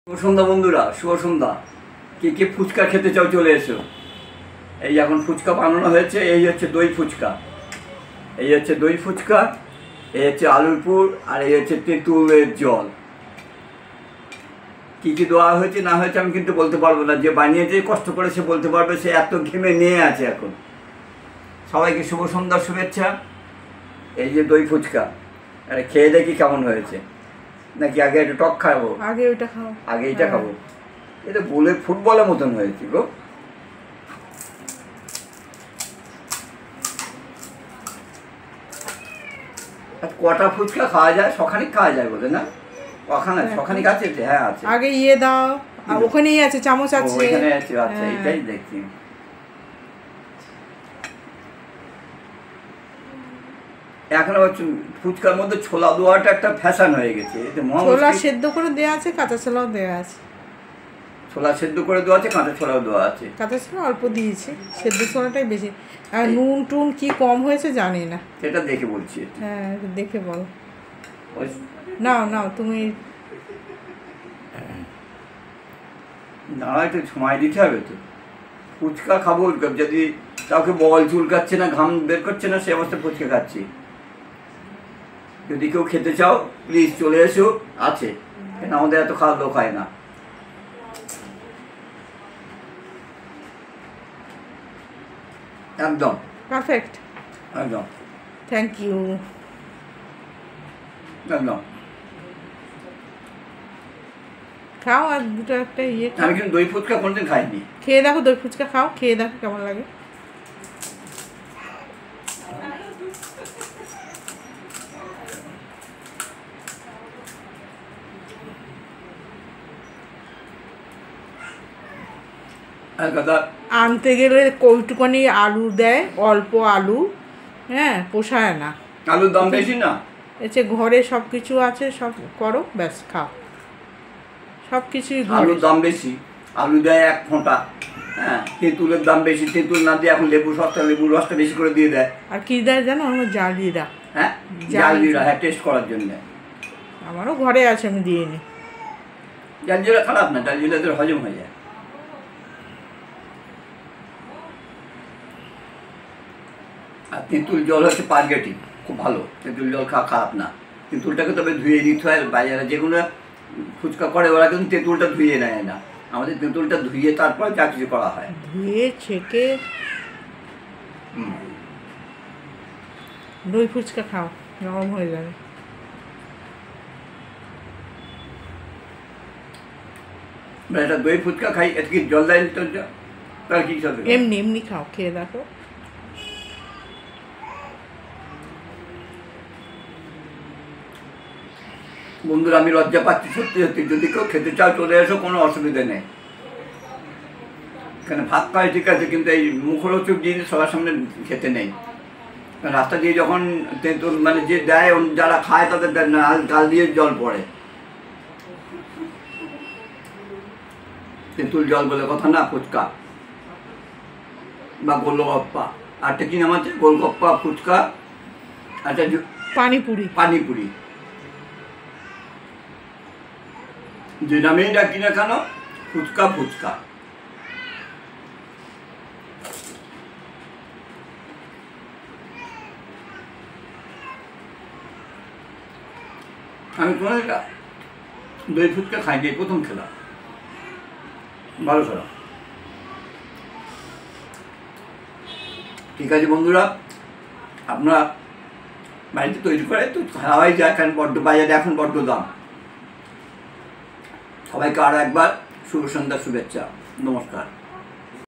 শুভ সন্ধ্যা বন্ধুরা, শুভ সন্ধ্যা। কে কে ফুচকা খেতে চাও চলে এসো। এই এখন ফুচকা বানানো হয়েছে। এই হচ্ছে দই ফুচকা, এই হচ্ছে দই ফুচকা, এই হচ্ছে আলুর পুর, আর এই হচ্ছে তেঁতুলের জল। কী কী দেওয়া হয়েছে না হয়েছে আমি কিন্তু বলতে পারবো না। যে বানিয়েছে কষ্ট করে সে বলতে পারবে, সে এত ঘেমে নিয়ে আছে এখন। সবাইকে শুভ সন্ধ্যার শুভেচ্ছা। এই যে দই ফুচকা, আরে খেয়ে দেখি কেমন হয়েছে। নাকি আগে একটু টক খাবো? আগে ওইটা খাও। আগে এইটা খাবো। এটা গোলে ফুটবলের মতন হয়েছে গো। কটা ফুচকা খাওয়া যায়? সখানিক খাওয়া যায় বলে না? ওখানে সখানিক আছে? হ্যাঁ আছে। আগে দাও, আর ওখানেই আছে, চামচ আছে। ওখানে আছে, আচ্ছা এটাই দেখছি। এখন আবার ফুচকার মধ্যে ছোলা দেওয়াটা একটা ফ্যাশন হয়ে গেছে। ছোলা সেদ্ধ করে দেওয়া আছে, কাঁচা ছোলাও দেওয়া আছে। ছোলা সেদ্ধ করে দেওয়া আছে, কাঁচা ছোলাও দেওয়া আছে। কাঁচা ছোলা অল্প দিয়েছি, সেদ্ধ ছোলাটাই বেশি। আর নুন টুন কি কম হয়েছে জানি না, সেটা দেখে বলছি। হ্যাঁ দেখে বলো। নাও নাও তুমি। না একটু সময় দিতে হবে তো। ফুচকা খাবো, যদি কাউকে বল চুলকাচ্ছে না, ঘাম বের করছে না, সে অবস্থা ফুচকা খাচ্ছি। যদি কেউ খেতে চাও প্লিজ চলে এসো, আছে। কেন আমাদের এত খাওয়ার লোক হয় না। একদম পারফেক্ট, একদম থ্যাংক ইউ। একদম খাও আর দুটো একটা আমি কিন্তু দই ফুচকা কোনোদিন খাইনি। খেয়ে দেখো, দই ফুচকা খাও, খেয়ে দেখো কেমন লাগে। আনতে গেলে কইটুকানি আলু দেয়, অল্প আলু, হ্যাঁ পোষায় না। আলুর দাম বেশি না? এসে ঘরে সব কিছু আছে, সব করো ব্যাস খাও, সব কিছুই। আলুর দাম বেশি, আলু দেয় এক ফোঁটা। হ্যাঁ, তেঁতুলের দাম বেশি, তেঁতুল না দিয়ে এখন লেবু সস্তা, লেবুর রসটা বেশি করে দিয়ে দেয়। আর কি দেয় জানো? আমার জালজিরা। হ্যাঁ জালজিরা, হ্যাঁ টেস্ট করার জন্য। আমারও ঘরে আছে, আমি দিয়ে নিই। জালজিরা খারাপ না, জালজিরাদের হজম হয়ে যায়। আর তেঁতুল জল হচ্ছে পারগেটিভ, খুব ভালো। তেঁতুল জল খাওয়া খারাপ না। তেঁতুলটাকে তবে ধুয়ে নিতে হয়। বাজারে যেগুলো ফুচকা করে ওরা কিন্তু তেঁতুলটা ধুয়ে নেয় না। আমাদের তেঁতুলটা ধুয়ে তারপরে যা কিছু করা হয়, ধুয়ে ছেঁকে। দই ফুচকা খাও, নরম হয়ে যাবে। এটা দই ফুচকা খাই, এটা কি জল দেয় তো? তার কি সাথে? এমনি এমনি খাও, খেয়ে দেখো। বন্ধুরা আমি লজ্জা পাচ্ছি সত্যি সত্যি। যদি কেউ খেতে চাও চলে এসো, কোনো অসুবিধা নেই। এখানে ভাত খাই ঠিক আছে, কিন্তু এই মুখরোচক জিনিস সবার সামনে খেতে নেই। রাস্তা দিয়ে যখন তেঁতুল মানে যে দেয়, যারা খায় তাদের গাল দিয়ে জল পড়ে। তেঁতুল জল বলে কথা না, ফুচকা বা গোলগপ্পা। আরটা কি নাম আছে? গোলগপ্পা, ফুচকা, আচ্ছা পানিপুরি। পানিপুরি, যে নামেই ডাকি না কেন, ফুচকা ফুচকা। আমি কোনো দই ফুচকা খাইনি, প্রথম খেলাম, ভালো খেলাম। ঠিক আছে বন্ধুরা, আপনারা বাড়িতে তৈরি করে তো খাওয়াই যায়, কারণ বড্ড বাজারে এখন বড্ড দাম। সবাইকে আরও একবার শুভ সন্ধ্যা শুভেচ্ছা, নমস্কার।